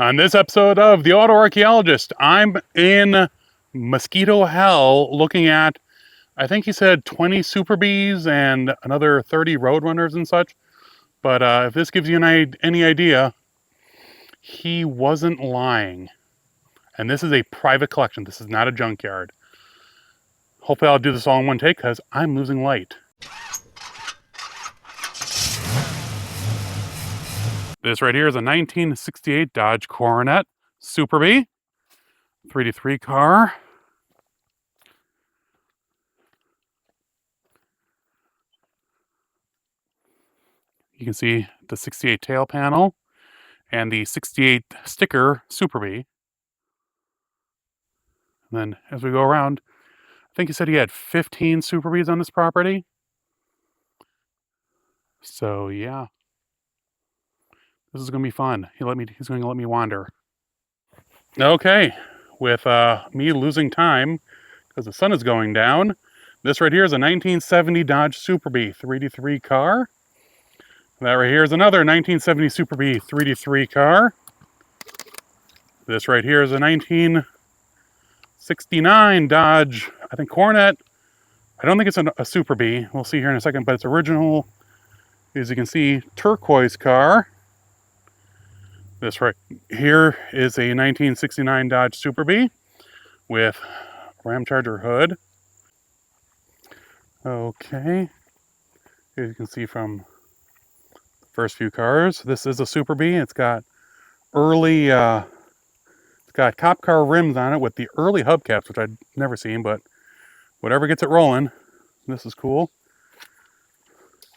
On this episode of The Auto-Archaeologist, I'm in mosquito hell looking at, I think he said 20 Superbees and another 30 Roadrunners and such. But if this gives you any idea, he wasn't lying. And this is a private collection. This is not a junkyard. Hopefully I'll do this all in one take because I'm losing light. This right here is a 1968 Dodge Coronet Superbee 3D3 car. You can see the 68 tail panel and the 68 sticker Superbee. And then as we go around, I think he said he had 15 Superbees on this property. So yeah, this is going to be fun. He's going to let me wander. Okay, with me losing time because the sun is going down, this right here is a 1970 Dodge Superbee 3D3 car. That right here is another 1970 Superbee 3D3 car. This right here is a 1969 Dodge, I think Coronet. I don't think it's a Superbee. We'll see here in a second, but it's original, as you can see, turquoise car. This right here is a 1969 Dodge Superbee with Ram Charger hood. Okay, as you can see from the first few cars, this is a Superbee. It's got early, it's got cop car rims on it with the early hubcaps, which I'd never seen, but whatever gets it rolling, this is cool.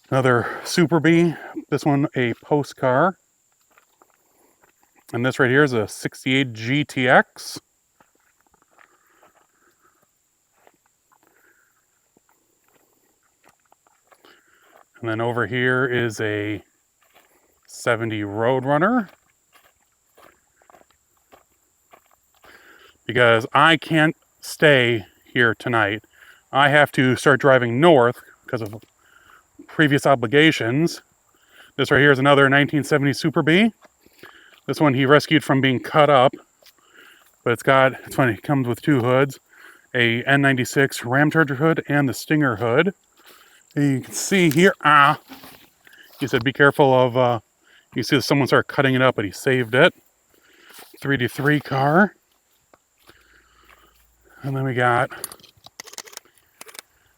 Another Superbee, this one a post car. And this right here is a 68 GTX. And then over here is a 70 Roadrunner. Because I can't stay here tonight. I have to start driving north because of previous obligations. This right here is another 1970 Superbee. This one he rescued from being cut up, but it's funny, it comes with two hoods, a N96 Ram Charger hood and the Stinger hood. And you can see here, he said be careful of, you see someone started cutting it up, but he saved it. 3D3 car. And then we got,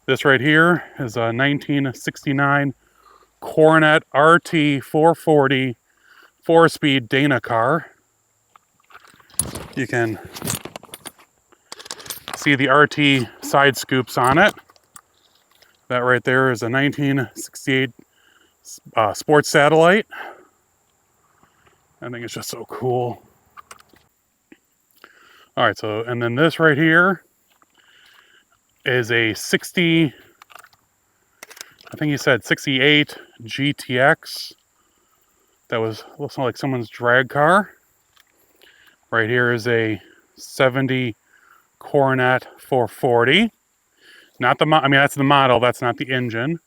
this right here is a 1969 Coronet RT 440 4-speed Dana car. You can see the RT side scoops on it. That right there is a 1968 Sports Satellite. I think it's just so cool. All right, so, and then this right here is a 60, I think he said 68 GTX. That looks like someone's drag car. Right here is a 70 Coronet 440. Not the, I mean, that's the model, that's not the engine.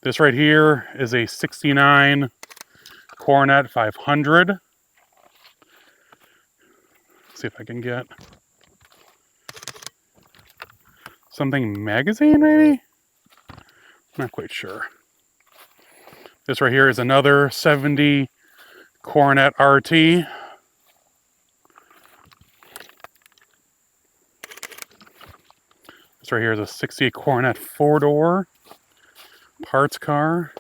This right here is a 69 Coronet 500. Let's see if I can get something magazine, maybe? Not quite sure. This right here is another 70 Coronet RT. This right here is a 68 Coronet 4-door parts car.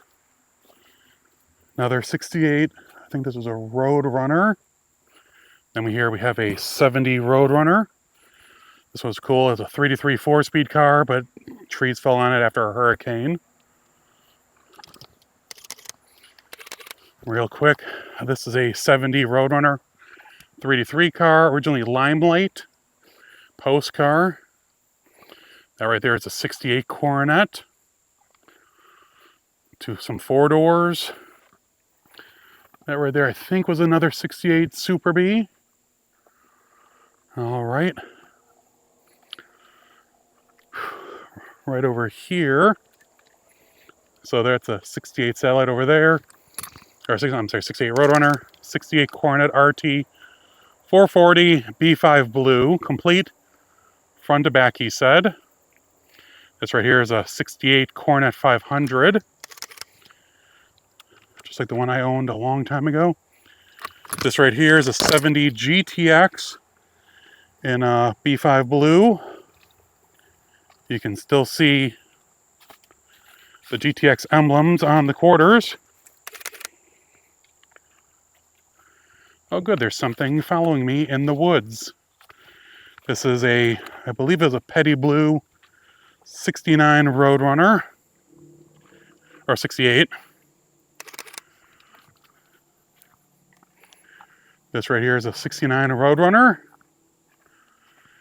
Another 68, I think this was a Roadrunner. Then we have a 70 Roadrunner. This was cool. It's a 3D3 4-speed car, but trees fell on it after a hurricane. Real quick, this is a 70 Roadrunner 3D3 car, originally Limelight post car. That right there is a 68 Coronet. To some 4-doors. That right there I think was another 68 Superbee. All right. Right over here. So that's a 68 Satellite over there. I'm sorry, 68 Roadrunner, 68 Coronet RT 440 B5 blue, complete front to back, he said. This right here is a 68 Coronet 500, just like the one I owned a long time ago. This right here is a 70 GTX in B5 blue. You can still see the GTX emblems on the quarters. Oh good, there's something following me in the woods. This is I believe it's a Petty Blue 69 Roadrunner, or 68. This right here is a 69 Roadrunner.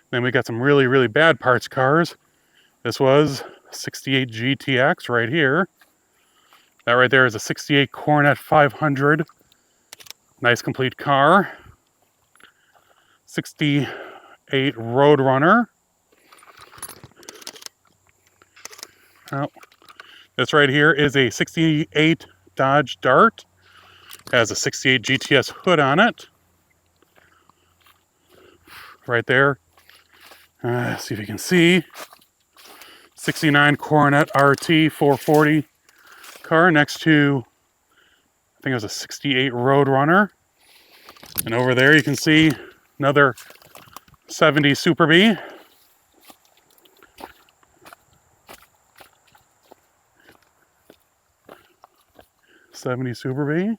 Then we got some really, really bad parts cars. This was a 68 GTX right here. That right there is a 68 Coronet 500. Nice complete car. 68 Roadrunner. Oh, this right here is a 68 Dodge Dart. Has a 68 GTS hood on it. Right there. See if you can see. 69 Coronet RT 440 car next to, I think it was a 68 Roadrunner. And over there you can see another 70 Superbee. '70 Superbee.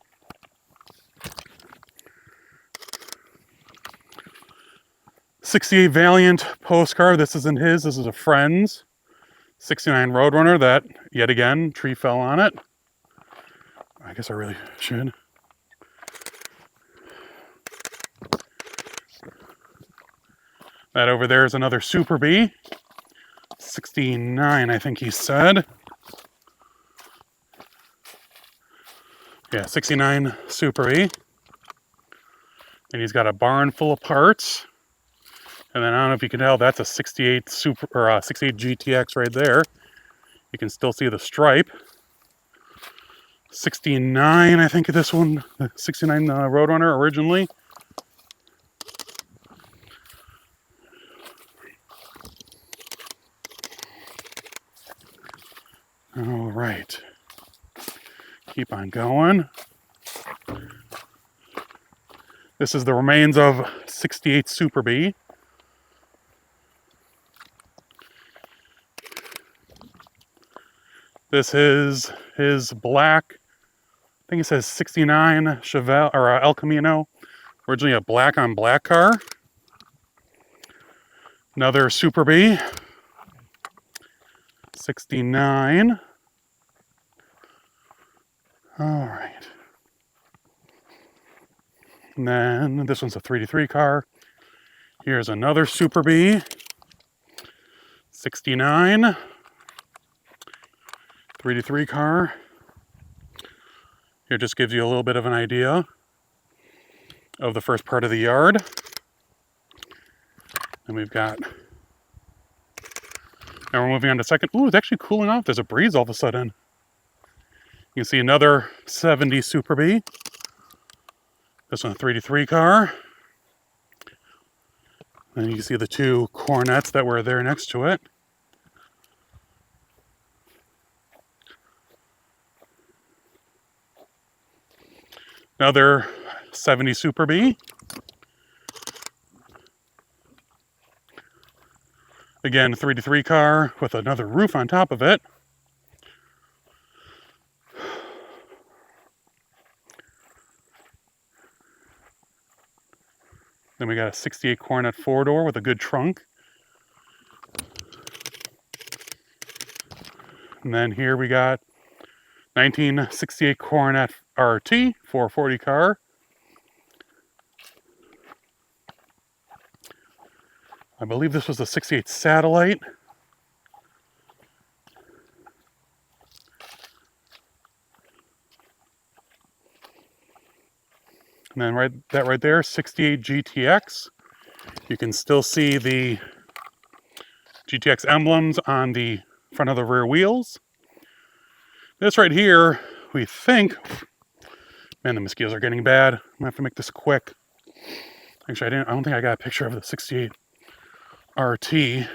'68 Valiant postcard. This isn't his, this is a friend's. 69 Roadrunner that, yet again, tree fell on it. I guess I really should. That over there is another Superbee. 69, I think he said. Yeah, 69 Superbee. And he's got a barn full of parts. And then I don't know if you can tell, that's a 68 68 GTX right there. You can still see the stripe. 69, I think this one, 69 Roadrunner originally. All right. Keep on going. This is the remains of 68 Superbee. This is his black, I think it says 69 Chevelle, or El Camino. Originally a black on black car. Another Superbee. 69. All right. And then this one's a 3D3 car. Here's another Superbee. 69. 3D3 car. Here just gives you a little bit of an idea of the first part of the yard. And we've got, now we're moving on to second. Ooh, it's actually cooling off. There's a breeze all of a sudden. You can see another 70 Superbee. This one a 3D3 car. And you can see the two Coronets that were there next to it. Another 70 Superbee. Again, 3D3 car with another roof on top of it. Then we got a 68 Coronet 4-door with a good trunk. And then here we got 1968 Coronet RT 440 car. I believe this was a 68 Satellite. And then right there, 68 GTX. You can still see the GTX emblems on the front of the rear wheels. This right here, we think, man, the mosquitoes are getting bad. I'm gonna have to make this quick. Actually, I don't think I got a picture of the 68 RT.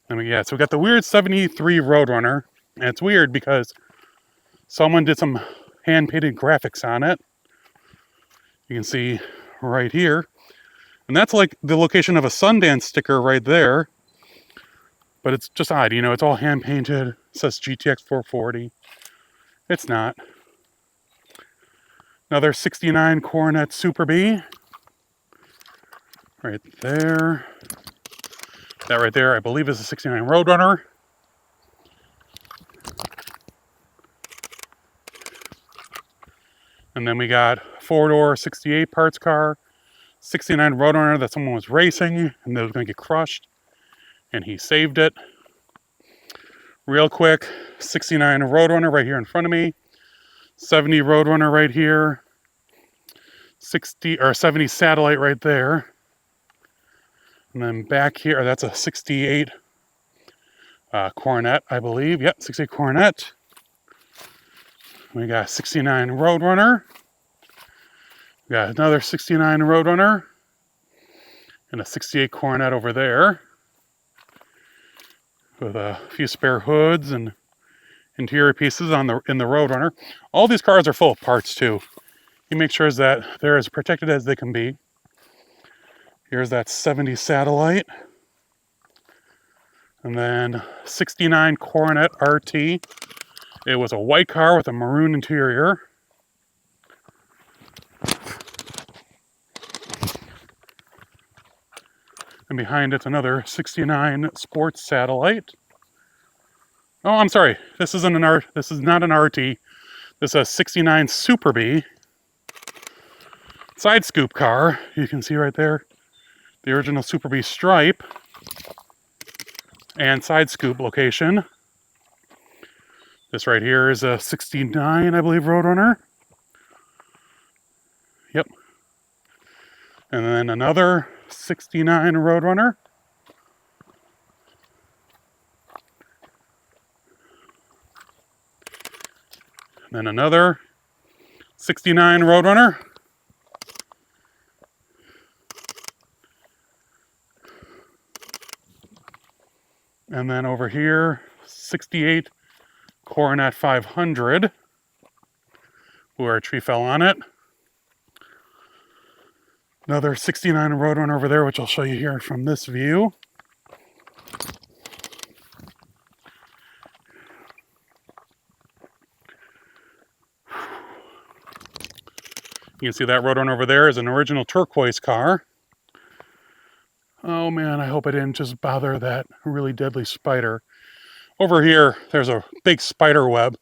So we got the weird 73 Roadrunner. And it's weird because someone did some hand-painted graphics on it. You can see right here. And that's like the location of a Sundance sticker right there. But it's just odd, you know, it's all hand-painted. It says GTX 440. It's not. Another 69 Coronet Superbee. Right there. That right there, I believe, is a 69 Roadrunner. And then we got four-door 68 parts car, 69 Roadrunner that someone was racing and they was going to get crushed, and he saved it. Real quick, 69 Roadrunner right here in front of me, 70 Roadrunner right here, 70 Satellite right there. And then back here, that's a 68 Coronet, I believe. Yep, 68 Coronet. We got 69 Roadrunner. We got another 69 Roadrunner. And a 68 Coronet over there. With a few spare hoods and interior pieces in the Roadrunner. All these cars are full of parts too. He makes sure that they're as protected as they can be. Here's that 70 Satellite. And then 69 Coronet RT. It was a white car with a maroon interior. And behind it's another 69 Sports Satellite. Oh, I'm sorry. This is not an RT. This is a 69 Superbee. Side scoop car. You can see right there the original Superbee stripe and side scoop location. This right here is a 69, I believe, Roadrunner. Yep. And then another 69 Roadrunner. And then another 69 Roadrunner. And then over here, 68 Coronet 500, where a tree fell on it. Another 69 Roadrunner over there, which I'll show you here from this view. You can see that Roadrunner over there is an original turquoise car. Oh man, I hope I didn't just bother that really deadly spider. Over here, there's a big spider web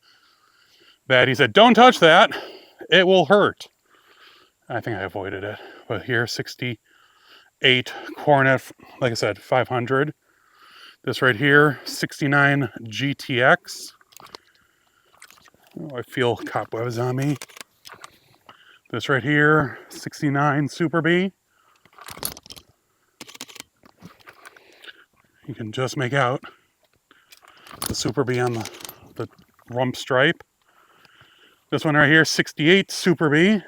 that he said, don't touch that, it will hurt. I think I avoided it. But here, 68 Coronet, like I said, 500. This right here, 69 GTX. Oh, I feel cobwebs on me. This right here, 69 Superbee. You can just make out the Superbee on the rump stripe. This one right here, 68 Superbee.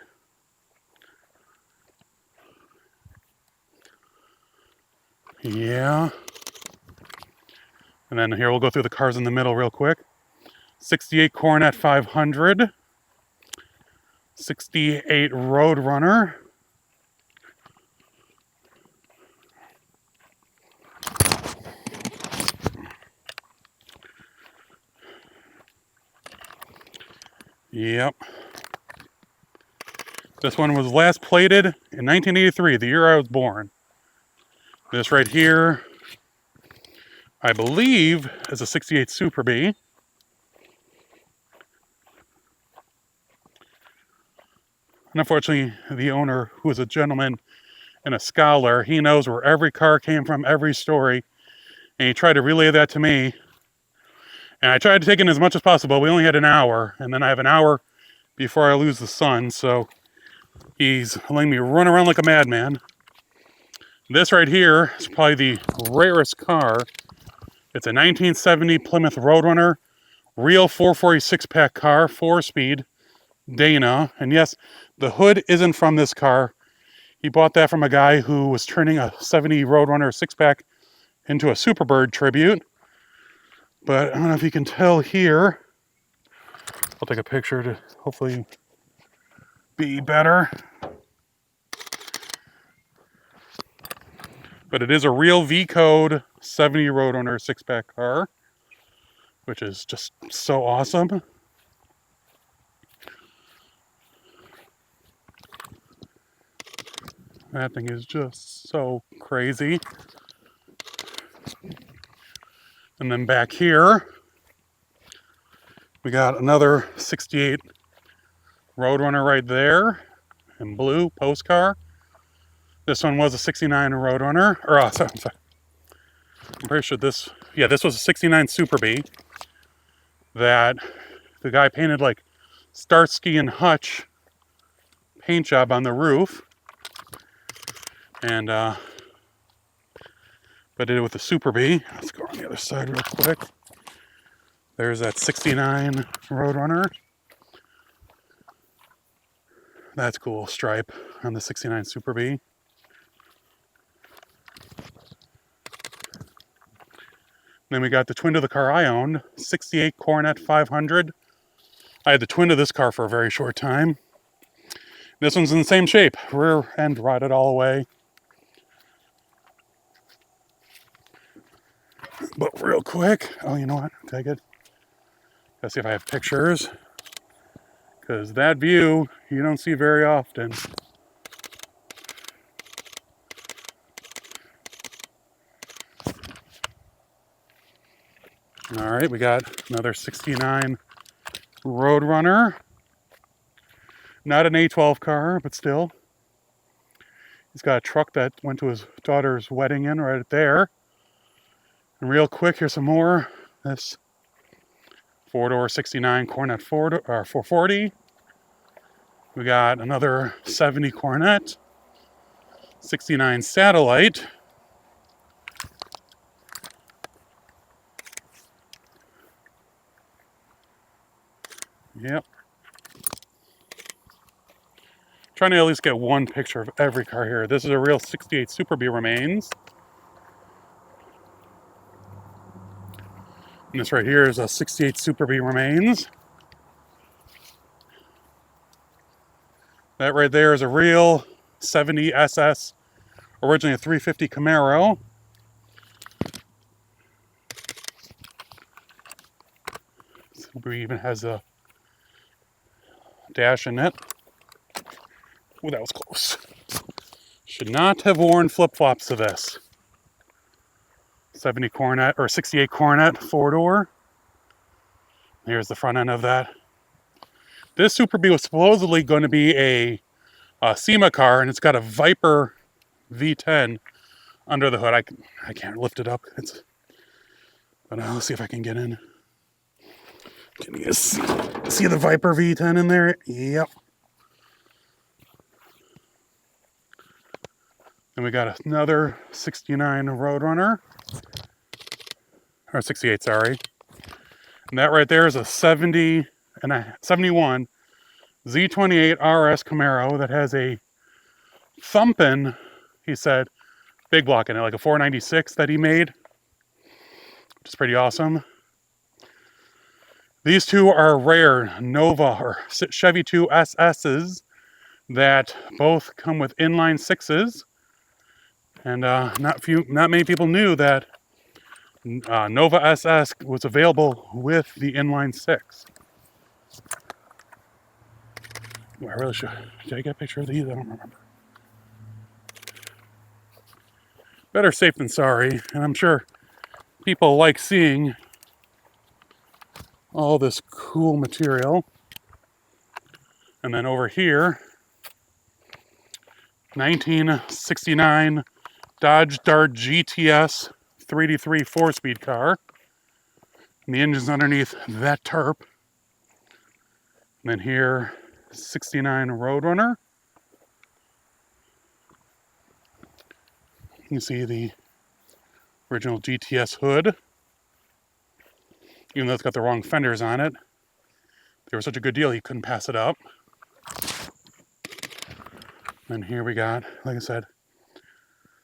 Yeah. And then here we'll go through the cars in the middle real quick. 68 Coronet 500. 68 Roadrunner. Yep. This one was last plated in 1983, the year I was born. This right here, I believe, is a 68 Superbee. And unfortunately, the owner, who is a gentleman and a scholar, he knows where every car came from, every story, and he tried to relay that to me. And I tried to take in as much as possible. We only had an hour, and then I have an hour before I lose the sun, so he's letting me run around like a madman. This right here is probably the rarest car. It's a 1970 Plymouth Roadrunner, Real 446 pack car, 4-speed, Dana. And yes, the hood isn't from this car. He bought that from a guy who was turning a 70 Roadrunner 6-pack into a Superbird tribute. But I don't know if you can tell here. I'll take a picture to hopefully be better. But it is a real V-code 70 Roadrunner 6-pack car, which is just so awesome. That thing is just so crazy. And then back here, we got another 68 Roadrunner right there in blue, post car. This one was a 69 Roadrunner, or sorry, I'm pretty sure this was a 69 Superbee that the guy painted like Starsky and Hutch paint job on the roof. And but did it with the Superbee. Let's go on the other side real quick. There's that 69 Roadrunner. That's cool, stripe on the 69 Superbee. Then we got the twin to the car I owned, 68 Coronet 500. I had the twin to this car for a very short time. This one's in the same shape, rear end rotted all away. But real quick, oh, you know what? Take it. Let's see if I have pictures. Because that view, you don't see very often. All right, we got another 69 Roadrunner. Not an A12 car, but still. He's got a truck that went to his daughter's wedding in right there. And real quick, here's some more. This 4-door 69 Coronet 440. We got another 70 Coronet, 69 Satellite. Yep. Trying to at least get one picture of every car here. This is a real 68 Superbee remains. And this right here is a 68 Superbee remains. That right there is a real 70 SS, originally a 350 Camaro. Superbee even has a dash in it. Ooh, that was close. Should not have worn flip-flops to this. 70 Coronet, or 68 Coronet 4-door. Here's the front end of that. This Superbee was supposedly going to be a SEMA car, and it's got a Viper V10 under the hood. I can't lift it up. But let's see if I can get in. Can you see the Viper V10 in there? Yep. And we got another 69 Roadrunner. Or 68, sorry. And that right there is a 71 Z28 RS Camaro that has a thumpin', he said, big block in it, like a 496 that he made, which is pretty awesome. These two are rare Nova or Chevy 2 SS's that both come with inline sixes. And not many people knew that Nova SS was available with the inline six. Ooh, I really should. Did I get a picture of these? I don't remember. Better safe than sorry. And I'm sure people like seeing all this cool material. And then over here, 1969 Dodge Dart GTS 3D3 4-speed car. And the engine's underneath that tarp. And then here, 69 Roadrunner. You can see the original GTS hood. Even though it's got the wrong fenders on it. They were such a good deal, he couldn't pass it up. And here we got, like I said,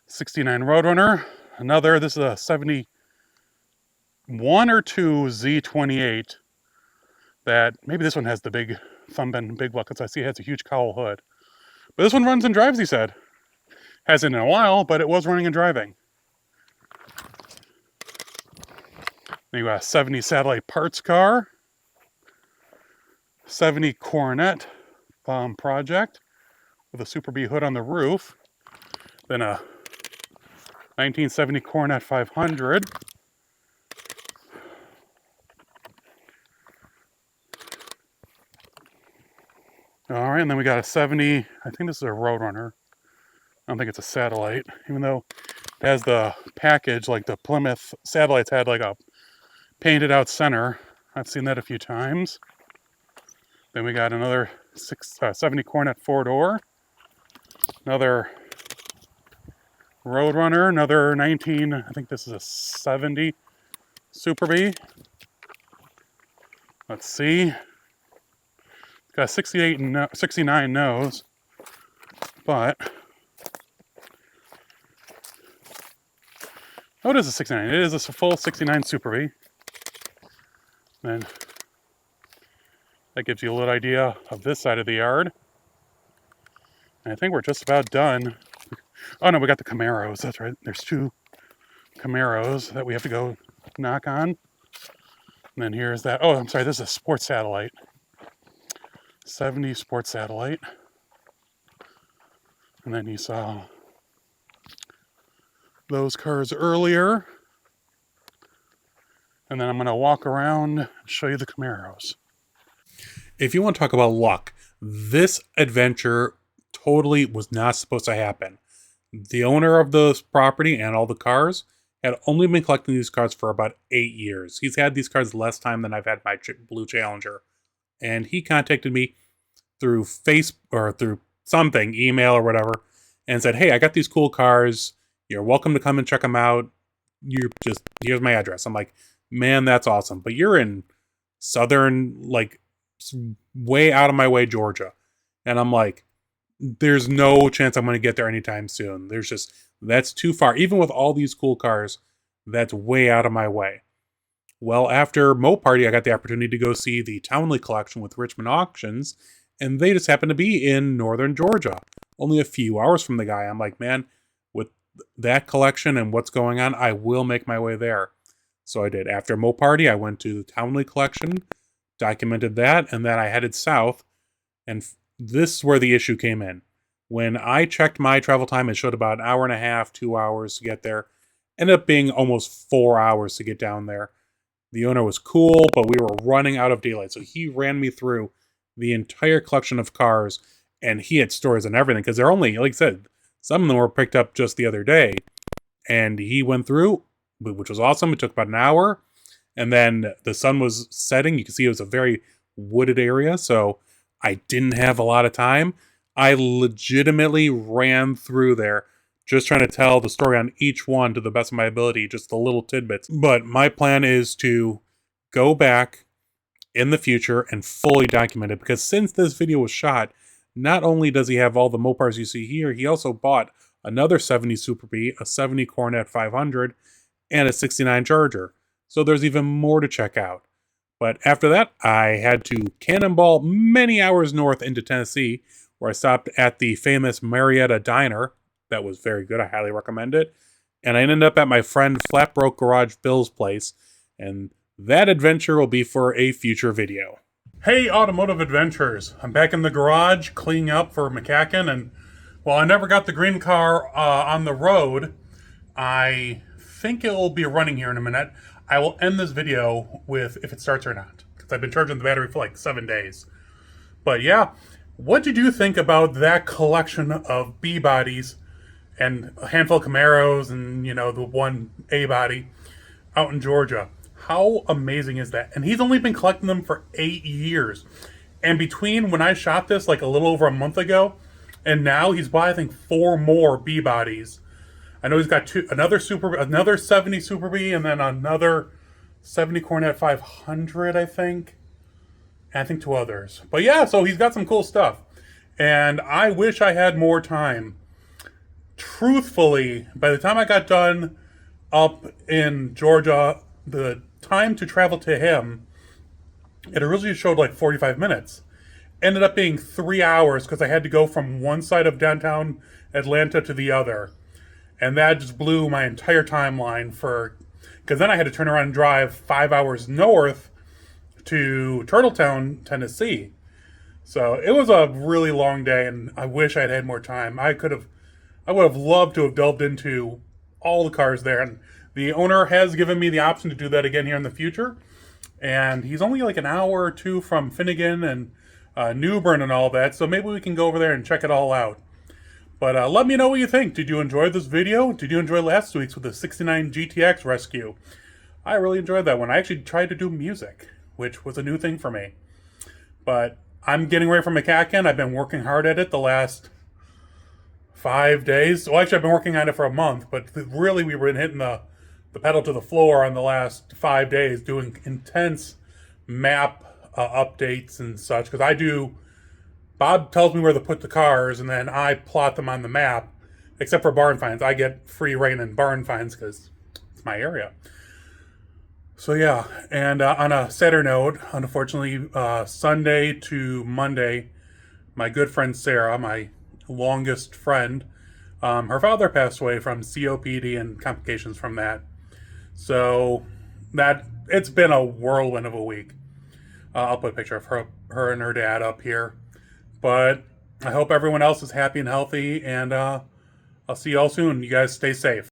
69 Roadrunner. Another, this is a 71 or 2 Z28. That, maybe this one has the big thumb bend, big buckets. I see it has a huge cowl hood. But this one runs and drives, he said. Hasn't in a while, but it was running and driving. Then you got a 70 satellite parts car. 70 Coronet project with a Superbee hood on the roof. Then a 1970 Coronet 500. All right, and then we got a 70, I think this is a Roadrunner. I don't think it's a satellite, even though it has the package, like the Plymouth satellites had like a painted out center. I've seen that a few times. Then we got another 70 Coronet 4-door. Another Roadrunner, another 19, I think this is a 70 Superbee. Let's see. It's got a 69 nose, but oh, it is a 69. It is a full 69 Superbee. And that gives you a little idea of this side of the yard. And I think we're just about done. Oh no, we got the Camaros. That's right. There's 2 Camaros that we have to go knock on. And then here's that. Oh, I'm sorry. This is a sports satellite. 70 sports satellite. And then you saw those cars earlier. And then I'm going to walk around and show you the Camaros. If you want to talk about luck, this adventure totally was not supposed to happen. The owner of this property and all the cars had only been collecting these cars for about 8 years. He's had these cars less time than I've had my Blue Challenger. And he contacted me through Facebook or through something, email or whatever, and said, hey, I got these cool cars. You're welcome to come and check them out. Here's my address. I'm like, man, that's awesome. But you're in southern, like, way out of my way, Georgia. And I'm like, there's no chance I'm going to get there anytime soon. That's too far. Even with all these cool cars, that's way out of my way. Well, after Mopar, I got the opportunity to go see the Townley collection with Richmond Auctions, and they just happened to be in northern Georgia, only a few hours from the guy. I'm like, man, with that collection and what's going on, I will make my way there. So I did. After Mopar, I went to the Townley collection, documented that, and then I headed south, and this is where the issue came in. When I checked my travel time, it showed about an hour and a half, 2 hours to get there. Ended up being almost 4 hours to get down there. The owner was cool, but we were running out of daylight, so he ran me through the entire collection of cars, and he had stories on everything, because they're only, like I said, some of them were picked up just the other day, and he went through, which was awesome. It took about an hour, and then the sun was setting. You can see it was a very wooded area, so I didn't have a lot of time. I legitimately ran through there, just trying to tell the story on each one to the best of my ability, just the little tidbits. But my plan is to go back in the future and fully document it, because since this video was shot, not only does he have all the Mopars you see here, he also bought another 70 Superbee, a 70 Coronet 500, and a 69 Charger. So there's even more to check out. But after that, I had to cannonball many hours north into Tennessee, where I stopped at the famous Marietta Diner. That was very good. I highly recommend it. And I ended up at my friend Flat Broke Garage Bill's place. And that adventure will be for a future video. Hey, Automotive Adventures. I'm back in the garage cleaning up for McCacken. And while I never got the green car on the road, I think it will be running here in a minute. I will end this video with if it starts or not, because I've been charging the battery for like 7 days. But yeah, what did you think about that collection of B bodies and a handful of Camaros and, you know, the one A body out in Georgia? How amazing is that? And he's only been collecting them for 8 years. And between when I shot this like a little over a month ago and now, he's bought, I think, 4 more B bodies. I know he's got another 70 Superbee and then another 70 Coronet 500, I think. And I think two others. But yeah, so he's got some cool stuff. And I wish I had more time. Truthfully, by the time I got done up in Georgia, the time to travel to him, it originally showed like 45 minutes. Ended up being 3 hours because I had to go from one side of downtown Atlanta to the other. And that just blew my entire timeline for, because then I had to turn around and drive 5 hours north to Turtletown, Tennessee. So it was a really long day, and I wish I'd had more time. I would have loved to have delved into all the cars there, and the owner has given me the option to do that again here in the future. And he's only like an hour or two from Finnegan and New Bern and all that, so maybe we can go over there and check it all out. But let me know what you think. Did you enjoy this video? Did you enjoy last week's with the 69 GTX rescue? I really enjoyed that one. I actually tried to do music, which was a new thing for me. But I'm getting ready for McCacken. I've been working hard at it the last 5 days. Well, actually, I've been working on it for a month, but really we've been hitting the pedal to the floor on the last 5 days, doing intense map updates and such, because Bob tells me where to put the cars, and then I plot them on the map, except for barn finds. I get free reign in barn finds because it's my area. So yeah, and on a sadder note, unfortunately, Sunday to Monday, my good friend Sarah, my longest friend, her father passed away from COPD and complications from that. So it's been a whirlwind of a week. I'll put a picture of her and her dad up here. But I hope everyone else is happy and healthy, and I'll see you all soon. You guys stay safe.